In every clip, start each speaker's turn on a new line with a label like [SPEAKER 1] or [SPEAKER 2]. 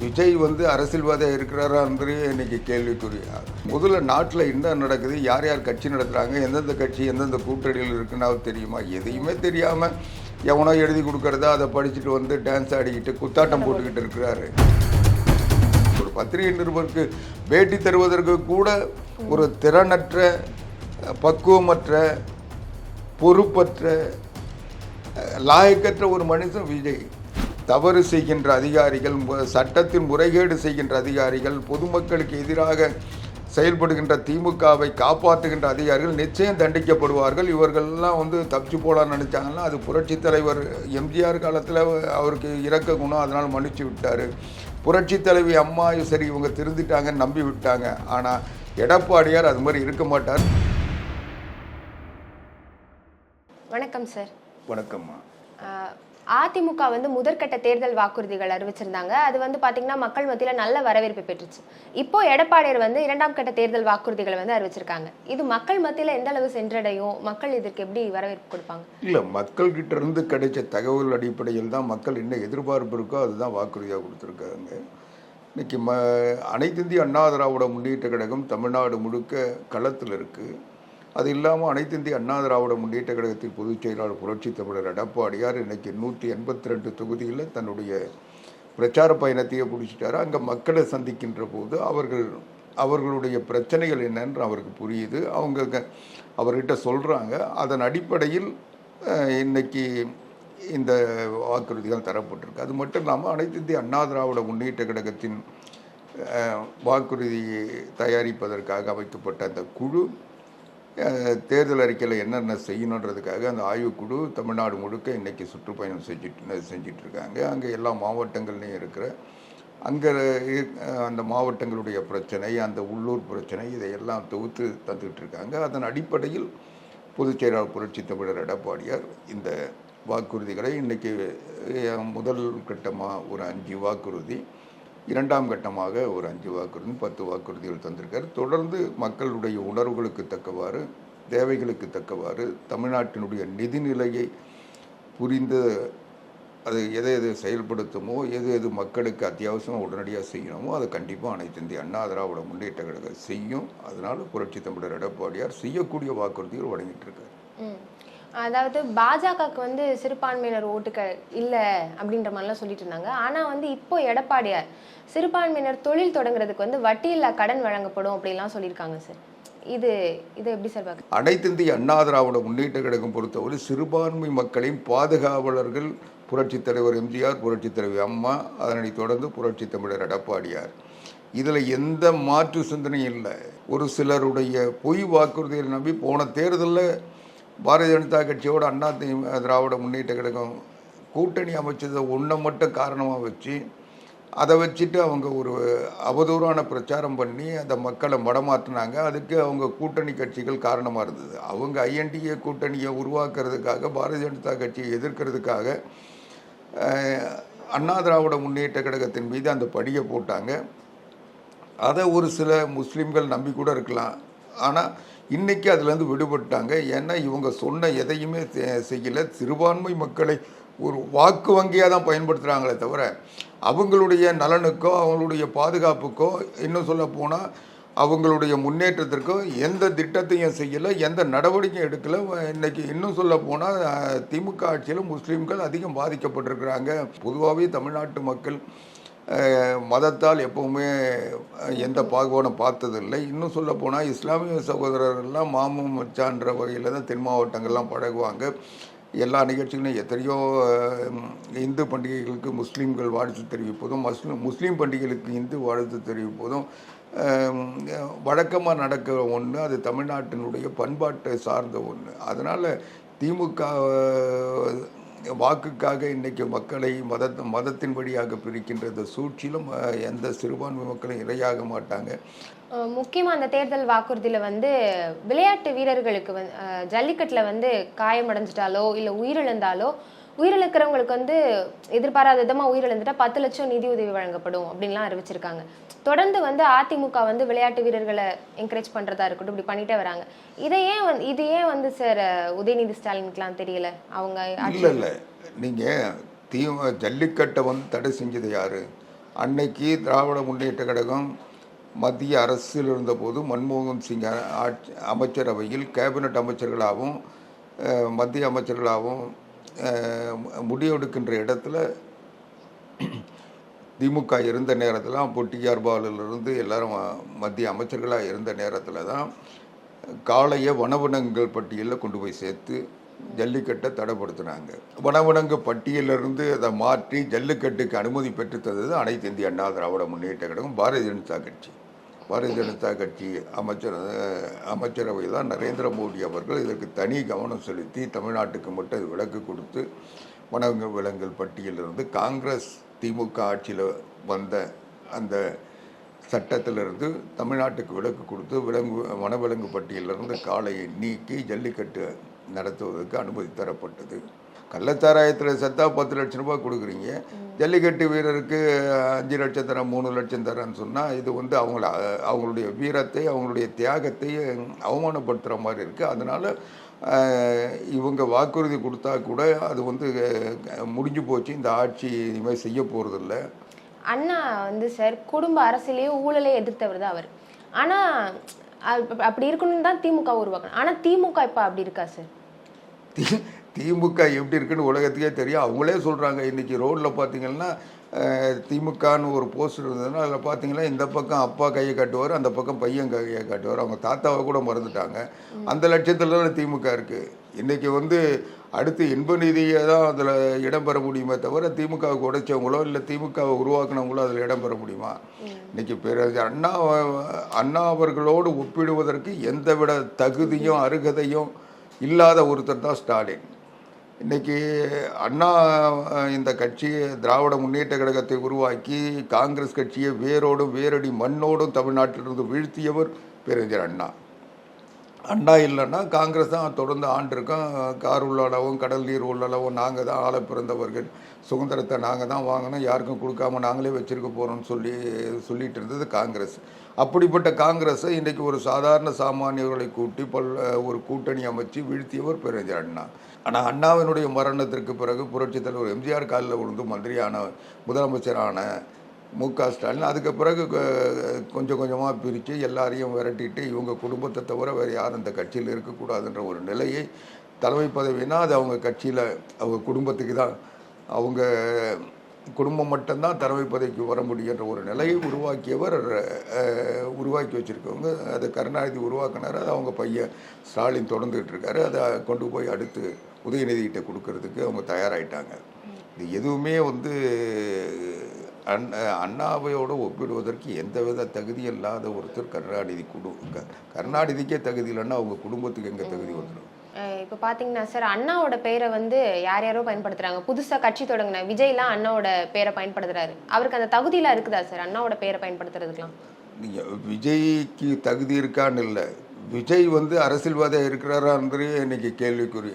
[SPEAKER 1] விஜய் அரசியல்வாதியாக இருக்கிறாரான்றது இன்னைக்கு கேள்விக்குறியா. முதல்ல நாட்டில் என்ன நடக்குது, யார் யார் கட்சி நடத்துகிறாங்க, எந்தெந்த கட்சி எந்தெந்த கூட்டணியில் இருக்குன்னா தெரியுமா? எதையுமே தெரியாமல் எவனோ எழுதி கொடுக்கறதா அதை படிச்சுட்டு டான்ஸ் ஆடிக்கிட்டு குத்தாட்டம் போட்டுக்கிட்டு இருக்கிறாரு. ஒரு பத்திரிகை நிருபருக்கு பேட்டி தருவதற்கு கூட ஒரு திறனற்ற, பக்குவமற்ற, பொறுப்பற்ற, லாயக்கற்ற ஒரு மனுஷன் விஜய். தவறு செய்கின்ற அதிகாரிகள், சட்டத்தின் முறைகேடு செய்கின்ற அதிகாரிகள், பொதுமக்களுக்கு எதிராக செயல்படுகின்ற திமுகவை காப்பாற்றுகின்ற அதிகாரிகள் நிச்சயம் தண்டிக்கப்படுவார்கள். இவர்கள்லாம் தப்பிச்சு போகலான்னு நினச்சாங்கன்னா அது புரட்சித் தலைவர் எம்ஜிஆர் காலத்தில் அவருக்கு இரக்க குணம், அதனால் மன்னிச்சு விட்டார். புரட்சித் தலைவி அம்மா சரி இவங்க திருந்திட்டாங்கன்னு நம்பி விட்டாங்க. ஆனால் எடப்பாடியார் அது மாதிரி இருக்க மாட்டார்.
[SPEAKER 2] வணக்கம் சார்.
[SPEAKER 1] வணக்கம்மா.
[SPEAKER 2] அதிமுக முதற்கட்ட தேர்தல் வாக்குறுதிகள் அறிவிச்சிருந்தாங்க. அது பாத்தீங்கன்னா மக்கள் மத்தியில நல்ல வரவேற்பு பெற்றுச்சு. இப்போ எடப்பாடியார் இரண்டாம் கட்ட தேர்தல் வாக்குறுதிகளை அறிவிச்சிருக்காங்க. இது மக்கள் மத்தியில எந்த அளவு சென்றடையும், மக்கள் இதற்கு எப்படி வரவேற்பு கொடுப்பாங்க?
[SPEAKER 1] இல்ல, மக்கள் கிட்ட இருந்து கிடைச்ச தகவல் அடிப்படையில் தான் மக்கள் என்ன எதிர்பார்ப்பு இருக்கோ அதுதான் வாக்குறுதியாக கொடுத்துருக்காங்க. இன்னைக்கு அனைத்து இந்திய அண்ணா திராவிட முன்னேற்ற கழகம் தமிழ்நாடு முழுக்க களத்தில் இருக்கு. அது இல்லாமல் அனைத்து இந்திய அண்ணா திராவிட முன்னேற்ற கழகத்தின் பொதுச் செயலாளர் புரட்சித் தமிழர் எடப்பாடியார் இன்னைக்கு 182 தொகுதியில் தன்னுடைய பிரச்சார பயணத்தையே பிடிச்சிட்டாரு. அங்கே மக்களை சந்திக்கின்ற போது அவர்களுடைய பிரச்சனைகள் என்னன்னு அவருக்கு புரியுது. அவர்கிட்ட சொல்கிறாங்க. அதன் அடிப்படையில் இன்னைக்கு இந்த வாக்குறுதிகள் தரப்பட்டிருக்கு. அது மட்டும் இல்லாமல் அனைத்து இந்திய அண்ணா திராவிட முன்னேற்ற கழகத்தின் வாக்குறுதியை தயாரிப்பதற்காக அமைக்கப்பட்ட அந்த குழு தேர்தல் அறிக்கையில் என்னென்ன செய்யணுன்றதுக்காக அந்த ஆய்வுக்குழு தமிழ்நாடு முழுக்க இன்றைக்கி சுற்றுப்பயணம் செஞ்சிட்ருக்காங்க. அங்கே எல்லா மாவட்டங்கள்லேயும் இருக்கிற அங்கே அந்த மாவட்டங்களுடைய பிரச்சனை, அந்த உள்ளூர் பிரச்சனை, இதையெல்லாம் தொகுத்து தந்துக்கிட்டு. அதன் அடிப்படையில் பொதுச் செயலாளர் புரட்சி தமிழர் எடப்பாடியார் இந்த வாக்குறுதிகளை இன்றைக்கி முதல் கட்டமாக ஒரு 5 வாக்குறுதி, இரண்டாம் கட்டமாக ஒரு 5 வாக்குறுதி, 10 வாக்குறுதிகள் தந்திருக்கார். தொடர்ந்து மக்களுடைய உணர்வுகளுக்கு தக்கவாறு, தேவைகளுக்கு தக்கவாறு, தமிழ்நாட்டினுடைய நிதிநிலையை புரிந்து அது எதை செயல்படுத்துமோ, எது மக்களுக்கு அத்தியாவசியமாக உடனடியாக செய்யணுமோ அதை கண்டிப்பாக அனைத்து இந்திய அண்ணா திராவிட முன்னேற்ற கழகம் செய்யும். அதனால் புரட்சி தமிழர் எடப்பாடியார் செய்யக்கூடிய வாக்குறுதிகள் வழங்கிட்டு இருக்கார்.
[SPEAKER 2] அதாவது பாஜகவுக்கு சிறுபான்மையினர் ஓட்டுகள் இல்லை அப்படின்ற மாதிரிலாம் சொல்லிட்டு இருந்தாங்க. ஆனால் இப்போ எடப்பாடியார் சிறுபான்மையினர் தொழில் தொடங்குறதுக்கு வட்டி இல்லா கடன் வழங்கப்படும் அப்படின்லாம் சொல்லியிருக்காங்க சார். இது எப்படி சார் பார்க்க?
[SPEAKER 1] அனைத்து இந்திய அண்ணா திராவிட முன்னேற்ற கழகம் பொறுத்தவரை சிறுபான்மை மக்களின் பாதுகாவலர்கள் புரட்சித் தலைவர் எம்ஜிஆர், புரட்சித் தலைவர் அம்மா, அதனை தொடர்ந்து புரட்சி தமிழர் எடப்பாடியார். இதில் எந்த மாற்று சிந்தனையும் இல்லை. ஒரு சிலருடைய பொய் வாக்குறுதியை நம்பி போன தேர்தலில் பாரதிய ஜனதா கட்சியோட அண்ணா திராவிட முன்னேற்ற கழகம் கூட்டணி அமைச்சதை ஒன்றை மட்டும் காரணமாக வச்சு அதை வச்சுட்டு அவங்க ஒரு அவதூறான பிரச்சாரம் பண்ணி அந்த மக்களை மடமாற்றினாங்க. அதுக்கு அவங்க கூட்டணி கட்சிகள் காரணமாக இருந்தது. அவங்க ஐஎன்டிஏ கூட்டணியை உருவாக்குறதுக்காக, பாரதிய ஜனதா கட்சியை எதிர்க்கிறதுக்காக அண்ணா திராவிட முன்னேற்ற கழகத்தின் மீது அந்த படியை போட்டாங்க. அதை ஒரு சில முஸ்லீம்கள் நம்பி கூட இருக்கலாம். ஆனால் இன்றைக்கி அதுலேருந்து விடுபட்டாங்க. ஏன்னா இவங்க சொன்ன எதையுமே செய்யலை. சிறுபான்மை மக்களை ஒரு வாக்கு வங்கியாக தான் பயன்படுத்துகிறாங்களே தவிர அவங்களுடைய நலனுக்கோ, அவங்களுடைய பாதுகாப்புக்கோ, இன்னும் சொல்ல போனால் அவங்களுடைய முன்னேற்றத்திற்கோ எந்த திட்டத்தையும் செய்யலை, எந்த நடவடிக்கையும் எடுக்கலை. இன்றைக்கி இன்னும் சொல்ல போனால் திமுக ஆட்சியில் முஸ்லீம்கள் அதிகம் பாதிக்கப்பட்டிருக்கிறாங்க. பொதுவாகவே தமிழ்நாட்டு மக்கள் மதத்தால் எப்போவுமே எந்த பாகுபாடும் பார்த்ததில்லை. இன்னும் சொல்ல போனால் இஸ்லாமிய சகோதரர்கள்லாம் மாமன் மச்சான்ற வகையில் தான் தென் மாவட்டங்கள்லாம் பழகுவாங்க. எல்லா நிகழ்ச்சிகளும் எத்தனையோ இந்து பண்டிகைகளுக்கு முஸ்லீம்கள் வாழ்த்து தெரிவிப்பதும், முஸ்லீம் பண்டிகைகளுக்கு இந்து வாழ்த்து தெரிவிப்பதும் வழக்கமாக நடக்கிற ஒன்று. அது தமிழ்நாட்டினுடைய பண்பாட்டை சார்ந்த ஒன்று. அதனால் திமுக வாக்குக்காக இன்றைக்கி மக்களை மதத்தின் வழியாக பிரிக்கின்ற இந்த சூழ்ச்சியிலும் எந்த சிறுபான்மை மக்களும் இரையாக மாட்டாங்க.
[SPEAKER 2] முக்கியமாக அந்த தேர்தல் வாக்குறுதியில் விளையாட்டு வீரர்களுக்கு ஜல்லிக்கட்டில் காயமடைஞ்சிட்டாலோ இல்லை உயிரிழந்தாலோ, உயிரிழக்கிறவங்களுக்கு எதிர்பாராத விதமாக உயிரிழந்துட்டா 10 லட்சம் நிதி உதவி வழங்கப்படும் அப்படின்லாம் அறிவிச்சிருக்காங்க. தொடர்ந்து விளையாட்டு விளையாட்டு வீரர்களை என்கரேஜ் பண்ணுறதா இருக்கட்டும், இப்படி பண்ணிட்டே வராங்க. இது ஏன் சார் உதயநிதி ஸ்டாலினுக்குலாம் தெரியல? அவங்க
[SPEAKER 1] இல்லை, நீங்கள் ஜல்லிக்கட்டை தடை செஞ்சது யார்? அன்னைக்கு திராவிட முன்னேற்ற கழகம் மத்திய அரசில் இருந்தபோது மன்மோகன் சிங் அமைச்சரவையில் கேபினட் அமைச்சர்களாகவும் மத்திய அமைச்சர்களாகவும் முடிவெடுக்கின்ற இடத்துல திமுக இருந்த நேரத்தில் அப்போ டிஆர் பாலுலேருந்து எல்லாரும் மத்திய அமைச்சர்களாக இருந்த நேரத்தில் தான் காளையை வனவிலங்குகள் பட்டியலில் கொண்டு போய் சேர்த்து ஜல்லிக்கட்டை தடைப்படுத்தினாங்க. வனவிலங்கு பட்டியலிருந்து அதை மாற்றி ஜல்லிக்கட்டுக்கு அனுமதி பெற்றுத்தந்தது அனைத்து இந்திய அண்ணா திராவிட முன்னேற்ற கழகம் பாரதிய ஜனதா கட்சி. பாரதிய ஜனதா கட்சி அமைச்சரவை தான் நரேந்திர மோடி அவர்கள் இதற்கு தனி கவனம் செலுத்தி தமிழ்நாட்டுக்கு மட்டும் இது விலக்கு கொடுத்து வனவிலங்குகள் பட்டியலிருந்து காங்கிரஸ் திமுக ஆட்சியில் வந்த அந்த சட்டத்திலிருந்து தமிழ்நாட்டுக்கு விலக்கு கொடுத்து வனவிலங்கு பட்டியலிருந்து காளையை நீக்கி ஜல்லிக்கட்டு நடத்துவதற்கு அனுமதி தரப்பட்டது. கள்ளச்சாராயத்தில் செத்தா 10 லட்சம் ரூபாய் கொடுக்குறீங்க, ஜல்லிக்கட்டு வீரருக்கு 5 லட்சம் தரேன் 3 லட்சம் தரேன்னு சொன்னால் இது வந்து அவங்களுடைய வீரத்தை அவங்களுடைய தியாகத்தை அவமானப்படுத்துகிற மாதிரி இருக்குது. அதனால் இவங்க வாக்குறுதி கொடுத்தா கூட அது வந்து முடிஞ்சு போச்சு, இந்த ஆட்சி இனிமேல் செய்ய போகிறதில்ல.
[SPEAKER 2] அண்ணா வந்து சார் குடும்ப அரசியலையும் ஊழலே எதிர்த்தவர் தான் அவர். ஆனால் அப்படி இருக்கணும்னு தான் திமுக உருவாக்கணும். ஆனால் திமுக இப்போ அப்படி இருக்கா சார்?
[SPEAKER 1] திமுக எப்படி இருக்குன்னு உலகத்துக்கே தெரியும். அவங்களே சொல்கிறாங்க. இன்றைக்கி ரோட்டில் பார்த்தீங்கன்னா திமுகன்னு ஒரு போஸ்டர் இருந்ததுன்னா அதில் பார்த்தீங்கன்னா இந்த பக்கம் அப்பா கையை காட்டுவார், அந்த பக்கம் பையன் கையை காட்டுவார். அவங்க தாத்தாவை கூட மறந்துட்டாங்க. அந்த லட்சத்தில் தான் திமுக இருக்குது. இன்றைக்கி வந்து அடுத்து இன்ப நிதியை தான் அதில் இடம்பெற முடியுமே தவிர திமுகவுக்கு உடைச்சவங்களோ இல்லை திமுகவை உருவாக்கினவங்களோ அதில் இடம்பெற முடியுமா? இன்றைக்கி பிறகு அண்ணா அவர்களோடு ஒப்பிடுவதற்கு எந்தவித தகுதியும் அருகதையும் இல்லாத ஒருத்தர் தான் ஸ்டாலின். இன்றைக்கி அண்ணா இந்த கட்சியை திராவிட முன்னேற்ற கழகத்தை உருவாக்கி காங்கிரஸ் கட்சியை வேரோடும் வேரடி மண்ணோடும் தமிழ்நாட்டிலிருந்து வீழ்த்தியவர் பேரறிஞர் அண்ணா. அண்ணா இல்லைன்னா காங்கிரஸ் தான் தொடர்ந்து ஆண்டிருக்கோம். கார் உள்ளளவும் கடல் நீர் உள்ளளவும் நாங்கள் தான் ஆள பிறந்தவர்கள், சுதந்திரத்தை நாங்கள் தான் வாங்கினோம், யாருக்கும் கொடுக்காம நாங்களே வச்சுருக்க போகிறோம்னு சொல்லிட்டு இருந்தது காங்கிரஸ். அப்படிப்பட்ட காங்கிரஸை இன்றைக்கி ஒரு சாதாரண சாமானியர்களை கூட்டி ஒரு கூட்டணி அமைச்சு வீழ்த்தியவர் பேரறிஞர் அண்ணா. ஆனால் அண்ணாவினுடைய மரணத்திற்கு பிறகு புரட்சித் தலைவர் எம்ஜிஆர் காலில் விழுந்து மந்திரியான முதலமைச்சரான மு.க. ஸ்டாலின் அதுக்கு பிறகு கொஞ்சம் கொஞ்சமாக பிரித்து எல்லாரையும் விரட்டிட்டு இவங்க குடும்பத்தை தவிர வேறு யாரும் இந்த கட்சியில் இருக்கக்கூடாதுன்ற ஒரு நிலையை, தலைமை பதவினா அது அவங்க கட்சியில் அவங்க குடும்பத்துக்கு தான், அவங்க குடும்பம் மட்டும்தான் தலைமை பதவிக்கு வர முடியுன்ற ஒரு நிலையை உருவாக்கி வச்சுருக்கவங்க. அதை கருணாநிதி உருவாக்கினார். அது அவங்க பையன் ஸ்டாலின் தொடர்ந்துகிட்டு இருக்காரு. அதை கொண்டு போய் அடுத்து உதயநிதிகிட்ட கொடுக்கறதுக்கு அவங்க தயாராகிட்டாங்க. இது எதுவுமே வந்து அண்ணாவையோடு ஒப்பிடுவதற்கு எந்தவித தகுதி இல்லாத ஒருத்தர் கருணாநிதிக்கே தகுதி இல்லைன்னா அவங்க குடும்பத்துக்கு எங்கே தகுதி வந்துடும்?
[SPEAKER 2] இப்போ பார்த்தீங்கன்னா சார், அண்ணாவோட பேரை வந்து யார் யாரோ பயன்படுத்துகிறாங்க. புதுசாக கட்சி தொடங்கின விஜய்லாம் அண்ணாவோட பேரை பயன்படுத்துகிறாரு. அவருக்கு அந்த தகுதியெலாம் இருக்குதா சார் அண்ணாவோட பேரை பயன்படுத்துறதுக்கெலாம்?
[SPEAKER 1] நீங்கள் விஜய்க்கு தகுதி இருக்கான்னு இல்லை, விஜய் வந்து அரசியல்வாதியாக இருக்கிறாரான்றது இன்றைக்கி கேள்விக்குறி.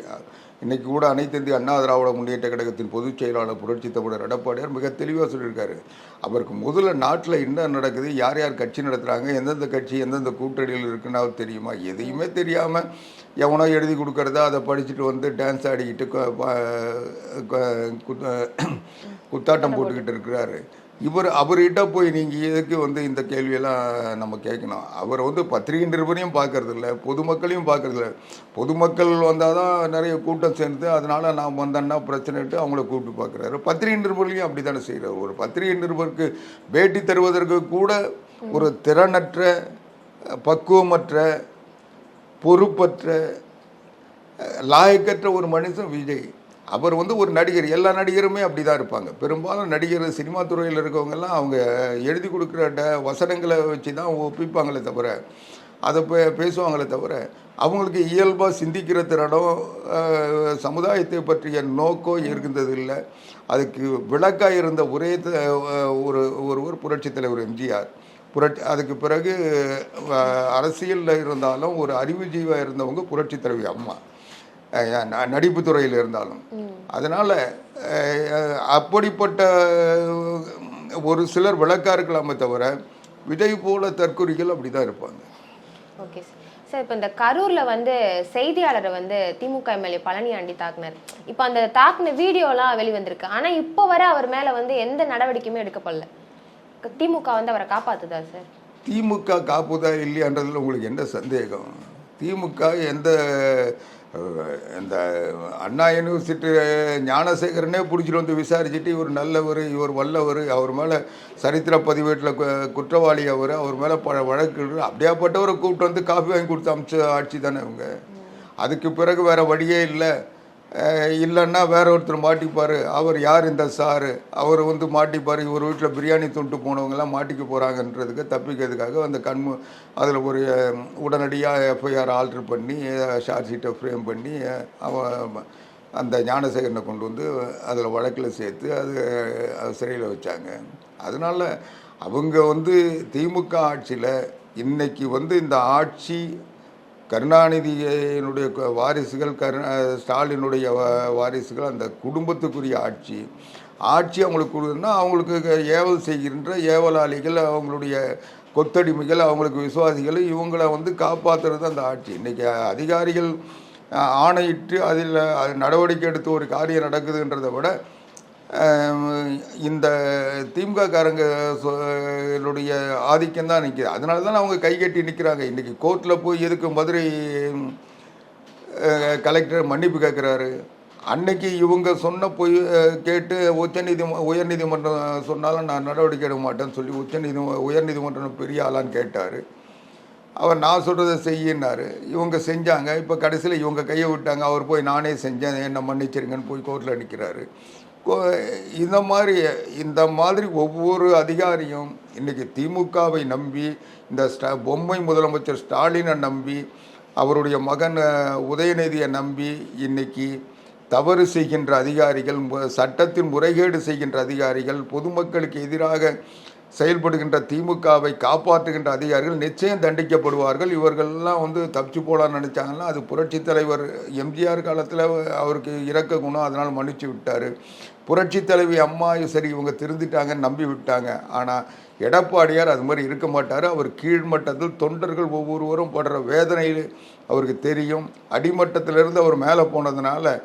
[SPEAKER 1] இன்றைக்கி கூட அனைத்து இந்திய அண்ணா திராவிட முன்னேற்ற கழகத்தின் பொதுச் செயலாளர் புரட்சி தமிழர் எடப்பாடியார் மிக தெளிவாக சொல்லியிருக்காரு. அவருக்கு முதல்ல நாட்டில் என்ன நடக்குது, யார் யார் கட்சி நடத்துகிறாங்க, எந்தெந்த கட்சி எந்தெந்த கூட்டணியில் இருக்குன்னா தெரியுமா? எதையுமே தெரியாமல் எவனோ எழுதி கொடுக்கறதா அதை படிச்சுட்டு வந்து டான்ஸ் ஆடிக்கிட்டு குத்தாட்டம் போட்டுக்கிட்டு இருக்கிறாரு. அவர்கிட்ட போய் நீங்கள் எதுக்கு வந்து இந்த கேள்வியெல்லாம் நம்ம கேட்கணும்? அவர் வந்து பத்திரிகை நிருபரையும் பார்க்கறதில்ல, பொதுமக்களையும் பார்க்கறதில்ல. பொதுமக்கள் வந்தால் தான் நிறைய கூட்டம் சேர்ந்து அதனால் நான் வந்தேன்னா பிரச்சனைட்டு அவங்கள கூப்பிட்டு பார்க்குறாரு. பத்திரிகை நிருபர்களையும் அப்படி தானே செய்கிறார். ஒரு பத்திரிகை நிருபருக்கு பேட்டி தருவதற்கு கூட ஒரு திறனற்ற, பக்குவமற்ற, பொறுப்பற்ற, லாயக்கற்ற ஒரு மனுஷன் விஜய். அவர் வந்து ஒரு நடிகர். எல்லா நடிகருமே அப்படி தான் இருப்பாங்க. பெரும்பாலும் நடிகர் சினிமா துறையில் இருக்கவங்கெல்லாம் அவங்க எழுதி கொடுக்குற வசனங்களை வச்சு தான் ஒப்பிப்பாங்களே தவிர, அதை பேசுவாங்களே தவிர, அவங்களுக்கு இயல்பாக சிந்திக்கிற திறனோ சமுதாயத்தை பற்றிய நோக்கோ இருந்தது இல்லை. அதுக்கு விளக்காக இருந்த ஒருவர் புரட்சித் தலைவர் எம்ஜிஆர். அதுக்கு பிறகு அரசியலில் இருந்தாலும் ஒரு அறிவுஜீவாக இருந்தவங்க புரட்சி தலைவி அம்மா, நடிப்பு துறையில் இருந்தாலும். அதனால் அப்படிப்பட்ட ஒரு சிலர் விளக்கா இருக்கலாமே தவிர விஜய் போல தற்கொலைகள் அப்படி தான் இருப்பாங்க.
[SPEAKER 2] ஓகே சார், இப்போ இந்த கரூரில் வந்து செய்தியாளரை வந்து திமுக எம்எல்ஏ பழனியாண்டி தாக்குனார். இப்போ அந்த தாக்குன வீடியோலாம் வெளிவந்திருக்கு. ஆனால் இப்போ வர அவர் மேலே வந்து எந்த நடவடிக்கையுமே எடுக்கப்படல. திமுக வந்து அவரை காப்பாத்துதா சார்?
[SPEAKER 1] திமுக காப்புதா இல்லையான்றதுல உங்களுக்கு என்ன சந்தேகம்? திமுக எந்த இந்த அண்ணா யூனிவர்சிட்டி ஞானசேகரனே பிடிச்சிட்டு வந்து விசாரிச்சுட்டு இவர் நல்லவர், இவர் வல்லவர், அவர் மேலே சரித்திர பதிவேட்டில் குற்றவாளி, அவர் மேலே பல வழக்குகள், அப்படியாப்பட்டவரை கூப்பிட்டு வந்து காஃபி வாங்கி கொடுத்து அமிச்ச ஆட்சி தானே இவங்க. அதுக்கு பிறகு வேறு வழியே இல்லை. இல்லைன்னா வேற ஒருத்தர் மாட்டிப்பார். அவர் யார் இந்த சாரு, அவர் வந்து மாட்டிப்பார். இவர் வீட்டில் பிரியாணி துண்டு போனவங்கெல்லாம் மாட்டிக்க போகிறாங்கன்றதுக்கு தப்பிக்கிறதுக்காக அந்த அதில் ஒரு உடனடியாக எஃப்ஐஆர் ஆல்ட்ரு பண்ணி ஷார்ட் ஷீட்டை ஃப்ரேம் பண்ணி அந்த ஞானசேகரனை கொண்டு வந்து அதில் வழக்கில் சேர்த்து அது சிறையில் வச்சாங்க. அதனால் அவங்க வந்து திமுக ஆட்சியில் இன்னைக்கு வந்து இந்த ஆட்சி கருணாநிதியினுடைய வாரிசுகள், ஸ்டாலினுடைய வாரிசுகள், அந்த குடும்பத்துக்குரிய ஆட்சி அவங்களுக்கு கொடுக்குன்னா அவங்களுக்கு ஏவல் செய்கின்ற ஏவலாளிகள், அவங்களுடைய கொத்தடிமைகள், அவங்களுக்கு விசுவாசிகள், இவங்களை வந்து காப்பாற்றுறது அந்த ஆட்சி. இன்றைக்கி அதிகாரிகள் ஆணையிட்டு அதில் நடவடிக்கை எடுத்து ஒரு காரியம் நடக்குதுன்றதை விட இந்த திமுக காரங்க ஆதிக்கம் தான் நிற்கிது. அதனால தான் அவங்க கை கட்டி நிற்கிறாங்க. இன்றைக்கி கோர்ட்டில் போய் எதுக்கு மதுரை கலெக்டர் மன்னிப்பு கேட்குறாரு. அன்னைக்கு இவங்க சொன்ன போய் கேட்டு உயர்நீதிமன்றம் சொன்னாலும் நான் நடவடிக்கை எடுக்க மாட்டேன்னு சொல்லி உயர்நீதிமன்றம் பெரிய ஆளான்னு கேட்டார். அவர் நான் சொல்கிறத செய்யினார். இவங்க செஞ்சாங்க. இப்போ கடைசியில் இவங்க கையை விட்டாங்க. அவர் போய் நானே செஞ்சேன், என்னை மன்னிச்சிருங்கன்னு போய் கோர்ட்டில் நிற்கிறாரு. இந்த மாதிரி ஒவ்வொரு அதிகாரியும் இன்றைக்கி திமுகவை நம்பி, இந்த பொம்மை முதலமைச்சர் ஸ்டாலினை நம்பி, அவருடைய மகன் உதயநிதியை நம்பி இன்றைக்கி தவறு செய்கின்ற அதிகாரிகள், சட்டத்தின் முறைகேடு செய்கின்ற அதிகாரிகள், பொதுமக்களுக்கு எதிராக செயல்படுகின்ற திமுகவை காப்பாற்றுகின்ற அதிகாரிகள் நிச்சயம் தண்டிக்கப்படுவார்கள். இவர்கள்லாம் வந்து தப்பிச்சு போகலான்னு நினச்சாங்கன்னா அது புரட்சித் தலைவர் எம்ஜிஆர் காலத்தில் அவருக்கு இரக்க குணம், அதனால் மன்னிச்சு விட்டார். புரட்சித் தலைவி அம்மா சரி இவங்க திருந்திட்டாங்கன்னு நம்பி விட்டாங்க. ஆனால் எடப்பாடியார் அது மாதிரி இருக்க மாட்டார். அவர் கீழ்மட்டத்தில் தொண்டர்கள் ஒவ்வொருவரும் படுற வேதனையில் அவருக்கு தெரியும். அடிமட்டத்திலிருந்து அவர் மேலே போனதுனால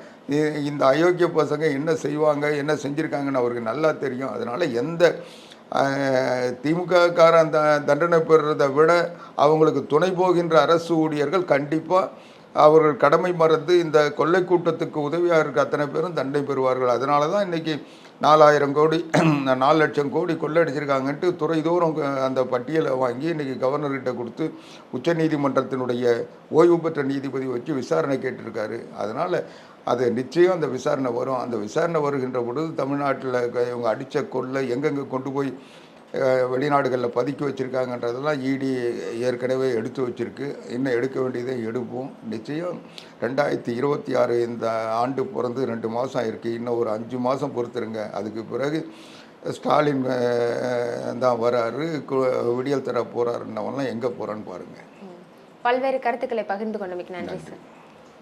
[SPEAKER 1] இந்த அயோக்கிய பசங்க என்ன செய்வாங்க, என்ன செஞ்சுருக்காங்கன்னு அவருக்கு நல்லா தெரியும். அதனால் எந்த திமுககாரன் தண்டனை பெறுறதை விட அவங்களுக்கு துணை போகின்ற அரசு ஊழியர்கள் கண்டிப்பாக அவர்கள் கடமை மறந்து இந்த கொள்ளை கூட்டத்துக்கு உதவியாக இருக்க அத்தனை பேரும் தண்டனை பெறுவார்கள். அதனால தான் இன்றைக்கி 4000 கோடி 4 லட்சம் கோடி கொள்ளடிச்சிருக்காங்கன்ட்டு துறைதோறும் அந்த பட்டியலை வாங்கி இன்றைக்கி கவர்னர்கிட்ட கொடுத்து உச்சநீதிமன்றத்தினுடைய ஓய்வு பெற்ற நீதிபதி வச்சு விசாரணை கேட்டிருக்காரு. அதனால் அது நிச்சயம் அந்த விசாரணை வரும். அந்த விசாரணை வருகின்ற பொழுது தமிழ்நாட்டில் இவங்க அடித்த கொள்ளை எங்கெங்கே கொண்டு போய் வெளிநாடுகளில் பதுக்கி வச்சுருக்காங்கன்றதெல்லாம் இடி ஏற்கனவே எடுத்து வச்சுருக்கு. இன்னும் எடுக்க வேண்டியதை எடுப்போம். நிச்சயம் 2026 இந்த ஆண்டு பிறந்து 2 மாதம் ஆயிருக்கு. இன்னும் ஒரு 5 மாதம் பொறுத்துருங்க. அதுக்கு பிறகு ஸ்டாலின் தான் வராரு, விடியல் தர போகிறாருன்னவெல்லாம் எங்கே போகிறான்னு பாருங்கள்.
[SPEAKER 2] பல்வேறு கருத்துக்களை பகிர்ந்து கொண்டமைக்கு நன்றி சார்.